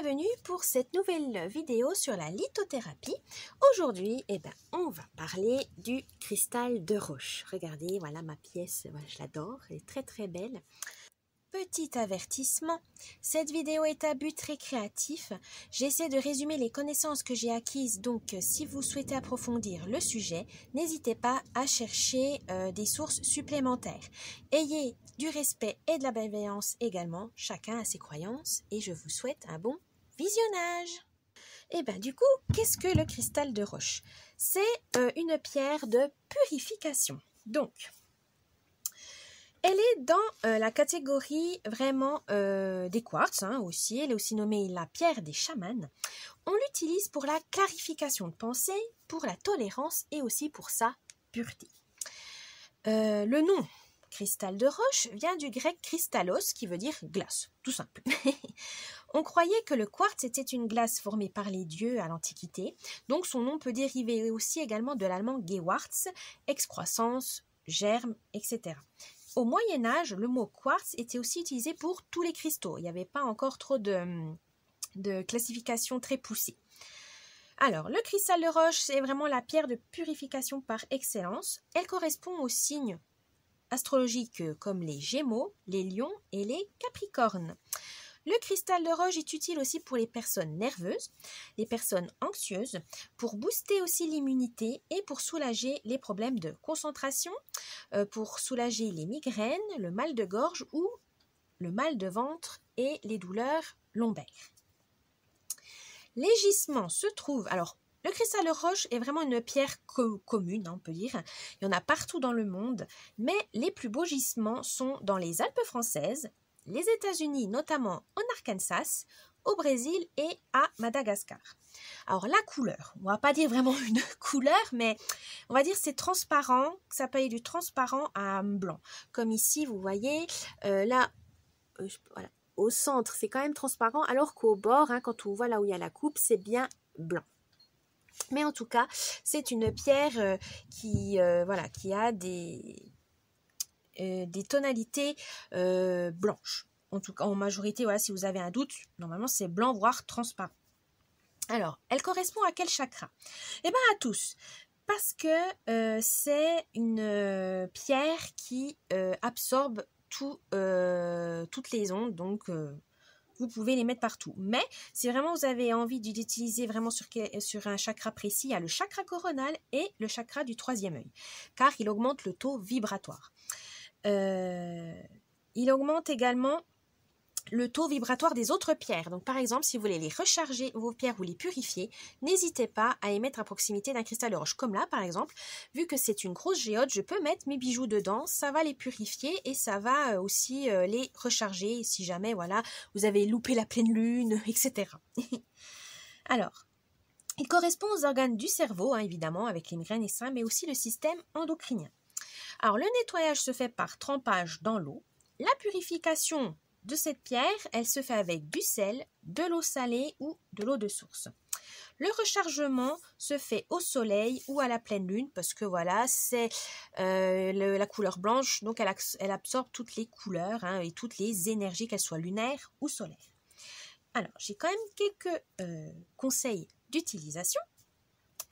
bienvenue pour cette nouvelle vidéo sur la lithothérapie. Aujourd'hui, on va parler du cristal de roche. Regardez, voilà ma pièce, voilà, je l'adore, elle est très très belle. Petit avertissement, cette vidéo est à but récréatif. J'essaie de résumer les connaissances que j'ai acquises, donc si vous souhaitez approfondir le sujet, n'hésitez pas à chercher des sources supplémentaires. Ayez du respect et de la bienveillance également, chacun a ses croyances et je vous souhaite un bon visionnage. Du coup, qu'est-ce que le cristal de roche? C'est une pierre de purification. Donc, elle est dans la catégorie vraiment des quartz aussi. Elle est aussi nommée la pierre des chamans. On l'utilise pour la clarification de pensée, pour la tolérance et aussi pour sa pureté. Le nom cristal de roche vient du grec kristallos qui veut dire glace, tout simple. On croyait que le quartz était une glace formée par les dieux à l'Antiquité. Donc son nom peut dériver aussi également de l'allemand Gewarz, excroissance, germe, etc. Au Moyen-Âge, le mot quartz était aussi utilisé pour tous les cristaux. Il n'y avait pas encore trop de classification très poussée. Alors, le cristal de roche, c'est vraiment la pierre de purification par excellence. Elle correspond aux signes astrologiques comme les Gémeaux, les Lions et les Capricornes. Le cristal de roche est utile aussi pour les personnes nerveuses, les personnes anxieuses, pour booster aussi l'immunité et pour soulager les problèmes de concentration, pour soulager les migraines, le mal de gorge ou le mal de ventre et les douleurs lombaires. Les gisements se trouvent... Alors, le cristal de roche est vraiment une pierre commune, on peut dire. Il y en a partout dans le monde, mais les plus beaux gisements sont dans les Alpes françaises, les États-Unis, notamment en Arkansas, au Brésil et à Madagascar. Alors la couleur, on va pas dire vraiment une couleur, mais on va dire c'est transparent, ça peut aller du transparent à blanc. Comme ici, vous voyez, voilà, au centre c'est quand même transparent, alors qu'au bord, quand on voit là où il y a la coupe, c'est bien blanc. Mais en tout cas, c'est une pierre qui a des tonalités blanches. En tout cas, en majorité, voilà, si vous avez un doute, normalement c'est blanc, voire transparent. Alors, elle correspond à quel chakra? À tous. Parce que c'est une pierre qui absorbe toutes les ondes, donc vous pouvez les mettre partout. Mais si vraiment vous avez envie d'utiliser vraiment sur un chakra précis, il y a le chakra coronal et le chakra du troisième œil, car il augmente le taux vibratoire. Il augmente également le taux vibratoire des autres pierres. Donc par exemple, si vous voulez les recharger, vos pierres, ou les purifier, n'hésitez pas à les mettre à proximité d'un cristal de roche. Comme là, par exemple, vu que c'est une grosse géode, je peux mettre mes bijoux dedans, ça va les purifier et ça va aussi les recharger si jamais, voilà, vous avez loupé la pleine lune, etc. Alors, il correspond aux organes du cerveau, évidemment, avec les migraines et ça, mais aussi le système endocrinien. Alors, le nettoyage se fait par trempage dans l'eau. La purification de cette pierre, elle se fait avec du sel, de l'eau salée ou de l'eau de source. Le rechargement se fait au soleil ou à la pleine lune parce que voilà, c'est la couleur blanche, donc elle absorbe toutes les couleurs et toutes les énergies, qu'elles soient lunaires ou solaires. Alors, j'ai quand même quelques conseils d'utilisation.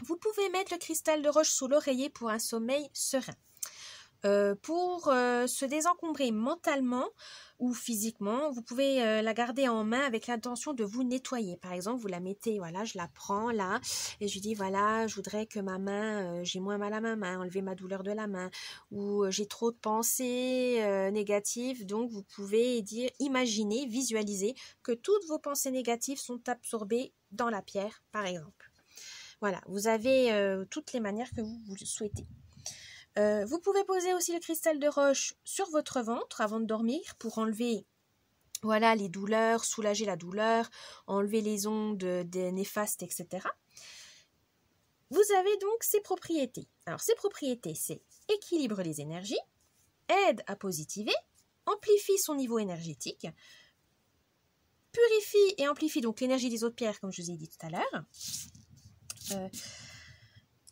Vous pouvez mettre le cristal de roche sous l'oreiller pour un sommeil serein. Pour se désencombrer mentalement ou physiquement, vous pouvez la garder en main avec l'intention de vous nettoyer. Par exemple, vous la mettez, voilà, je la prends là et je lui dis voilà, je voudrais que ma main, j'ai moins mal à ma main, enlever ma douleur de la main, ou j'ai trop de pensées négatives. Donc vous pouvez dire, imaginer, visualiser que toutes vos pensées négatives sont absorbées dans la pierre, par exemple. Voilà, vous avez toutes les manières que vous souhaitez. Vous pouvez poser aussi le cristal de roche sur votre ventre avant de dormir pour enlever les douleurs, soulager la douleur, enlever les ondes néfastes, etc. Vous avez donc ces propriétés. Alors ces propriétés, c'est équilibre les énergies, aide à positiver, amplifie son niveau énergétique, purifie et amplifie donc l'énergie des autres pierres, comme je vous ai dit tout à l'heure,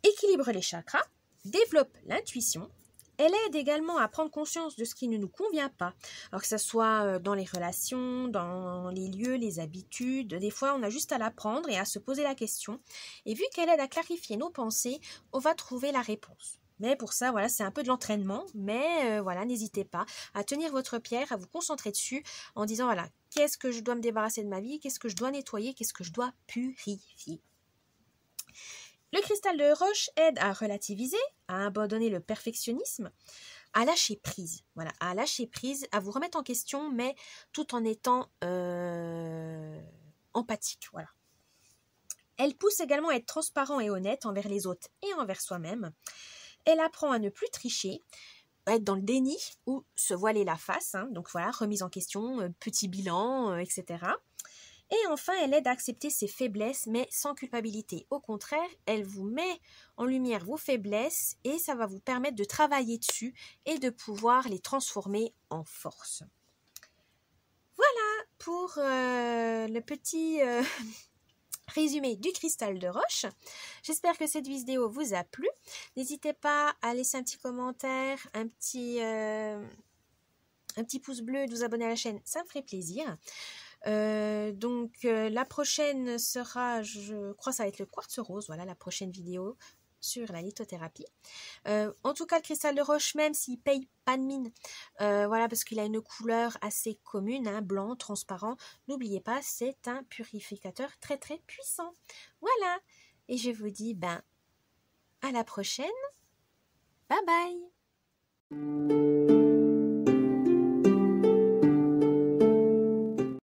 équilibre les chakras, développe l'intuition, Elle aide également à prendre conscience de ce qui ne nous convient pas. Alors que ce soit dans les relations, dans les lieux, les habitudes. Des fois, on a juste à l'apprendre et à se poser la question. Et vu qu'elle aide à clarifier nos pensées, on va trouver la réponse. Mais pour ça, voilà, c'est un peu de l'entraînement. Mais voilà, n'hésitez pas à tenir votre pierre, à vous concentrer dessus en disant, voilà, qu'est-ce que je dois me débarrasser de ma vie, qu'est-ce que je dois nettoyer, qu'est-ce que je dois purifier. Le cristal de roche aide à relativiser, à abandonner le perfectionnisme, à lâcher prise. Voilà, à lâcher prise, à vous remettre en question, mais tout en étant empathique. Voilà. Elle pousse également à être transparent et honnête envers les autres et envers soi-même. Elle apprend à ne plus tricher, à être dans le déni ou se voiler la face. Donc voilà, remise en question, petit bilan, etc. Et enfin, elle aide à accepter ses faiblesses, mais sans culpabilité. Au contraire, elle vous met en lumière vos faiblesses et ça va vous permettre de travailler dessus et de pouvoir les transformer en force. Voilà pour le petit résumé du cristal de roche. J'espère que cette vidéo vous a plu. N'hésitez pas à laisser un petit commentaire, un petit pouce bleu, de vous abonner à la chaîne, ça me ferait plaisir. La prochaine sera, je crois, ça va être le quartz rose, voilà la prochaine vidéo sur la lithothérapie. En tout cas, le cristal de roche, même s'il paye pas de mine, voilà, parce qu'il a une couleur assez commune, blanc, transparent, n'oubliez pas, c'est un purificateur très très puissant. Voilà, et je vous dis à la prochaine, bye bye.